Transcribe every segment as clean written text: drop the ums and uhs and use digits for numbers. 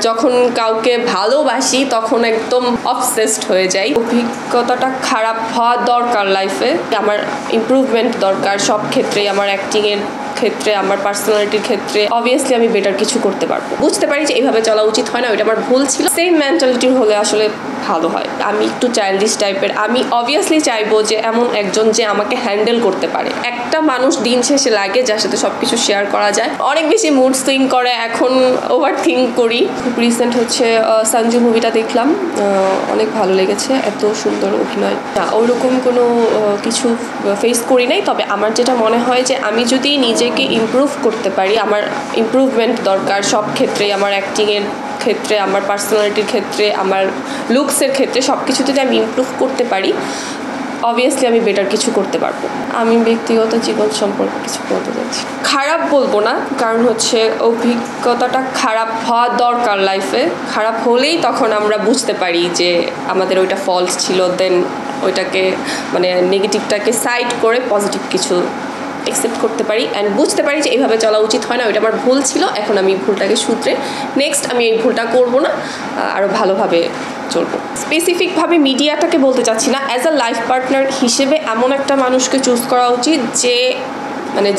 যখন কাউকে ভালোবাসি তখন একদম অবসেসড হয়ে যাই। অভিজ্ঞতাটা খারাপ হওয়া দরকার লাইফে, আমার ইমপ্রুভমেন্ট দরকার সব ক্ষেত্রেই, আমার অ্যাক্টিংয়ের ক্ষেত্রে, আমার পার্সোনালিটির ক্ষেত্রে। অবভিয়াসলি আমি বেটার কিছু করতে পারবো। বুঝতে পারি যে এইভাবে চলা উচিত হয় না, ওইটা আমার ভুল ছিল। সেম মেন্টালিটির হলে আসলে ভালো হয়। আমি একটু চাইল্ডিশ টাইপের। আমি অবভিয়াসলি চাইবো যে এমন একজন যে আমাকে হ্যান্ডেল করতে পারে। একটা মানুষ দিন শেষে লাগে যার সাথে সবকিছু শেয়ার করা যায়। অনেক বেশি মুড সুইং করে, এখন ওভার থিঙ্ক করি। খুব রিসেন্ট হচ্ছে সঞ্জু মুভিটা দেখলাম, অনেক ভালো লেগেছে, এত সুন্দর অভিনয়। না, ওরকম কোনো কিছু ফেস করি নাই। তবে আমার যেটা মনে হয় যে আমি যদি নিজেকে ইমপ্রুভ করতে পারি, আমার ইমপ্রুভমেন্ট দরকার সব ক্ষেত্রেই, আমার অ্যাক্টিংয়ের ক্ষেত্রে, আমার পার্সোনালিটির ক্ষেত্রে, আমার লুকসের ক্ষেত্রে, সব কিছু যদি আমি ইমপ্রুভ করতে পারি, অবভিয়াসলি আমি বেটার কিছু করতে পারবো। আমি ব্যক্তিগত জীবন সম্পর্কে কিছু বলতে চাচ্ছি। খারাপ বলবো না, কারণ হচ্ছে অভিজ্ঞতাটা খারাপ হওয়া দরকার লাইফে। খারাপ হলেই তখন আমরা বুঝতে পারি যে আমাদের ওইটা ফল্ট ছিল, দেন ওইটাকে মানে নেগেটিভটাকে সাইড করে পজিটিভ কিছু অ্যাকসেপ্ট করতে পারি অ্যান্ড বুঝতে পারি যে এইভাবে চলা উচিত হয় না, ওইটা আমার ভুল ছিল। এখন আমি ভুলটাকে শুধরে নেক্সট আমি এই ভুলটা করবো না, আরও ভালোভাবে চলবো। স্পেসিফিকভাবে মিডিয়াটাকে বলতে চাচ্ছি না, অ্যাজ আ লাইফ পার্টনার হিসেবে এমন একটা মানুষকে চুজ করা উচিত যে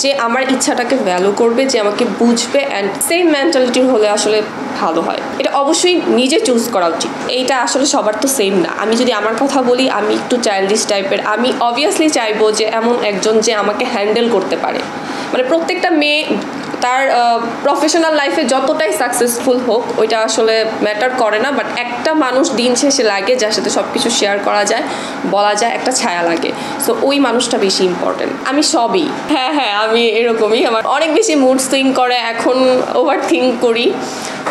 যে আমার ইচ্ছাটাকে ভ্যালু করবে, যে আমাকে বুঝবে অ্যান্ড সেম মেন্টালিটির হলে আসলে ভালো হয়। এটা অবশ্যই নিজে চুজ করা উচিত। এইটা আসলে সবার তো সেম না। আমি যদি আমার কথা বলি, আমি একটু চাইল্ডিশ টাইপের। আমি অবভিয়াসলি চাইবো যে এমন একজন যে আমাকে হ্যান্ডেল করতে পারে। মানে প্রত্যেকটা মেয়ে তার প্রফেশনাল লাইফে যতটাই সাকসেসফুল হোক ওইটা আসলে ম্যাটার করে না, বাট একটা মানুষ দিন শেষে লাগে যার সাথে সব কিছু শেয়ার করা যায়, বলা যায়, একটা ছায়া লাগে। সো ওই মানুষটা বেশি ইম্পর্টেন্ট। আমি সবই, হ্যাঁ আমি এরকমই। আমার অনেক বেশি মুড সুইং করে, এখন ওভার থিঙ্ক করি,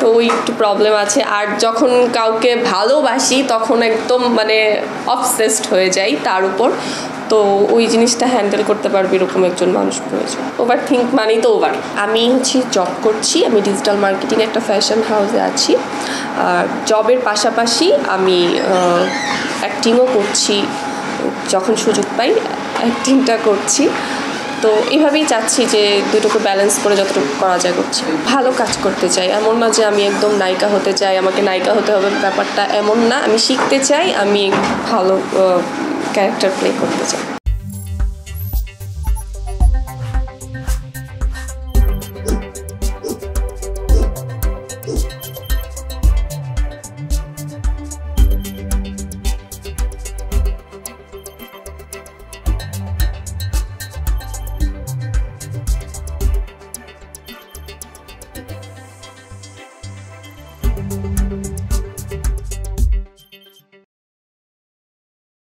তো ওই একটু প্রবলেম আছে। আর যখন কাউকে ভালোবাসি তখন একদম অবসেসড হয়ে যাই তার উপর। তো ওই জিনিসটা হ্যান্ডেল করতে পারবে এরকম একজন মানুষ প্রয়োজন। ওভার থিঙ্ক মানেই তো ওভার। আমি জব করছি, আমি ডিজিটাল মার্কেটিং একটা ফ্যাশন হাউসে আছি। আর জবের পাশাপাশি আমি অ্যাক্টিংও করছি, যখন সুযোগ পাই অ্যাক্টিংটা করছি। তো এইভাবেই চাচ্ছি যে দুটোকে ব্যালেন্স করে যতটুকু করা যায় করছি। ভালো কাজ করতে চাই, এমন না যে আমি একদম নায়িকা হতে চাই, আমাকে নায়িকা হতে হবে, ব্যাপারটা এমন না। আমি শিখতে চাই, আমি ভালো ক্যারেক্টার প্লে করতে চাই।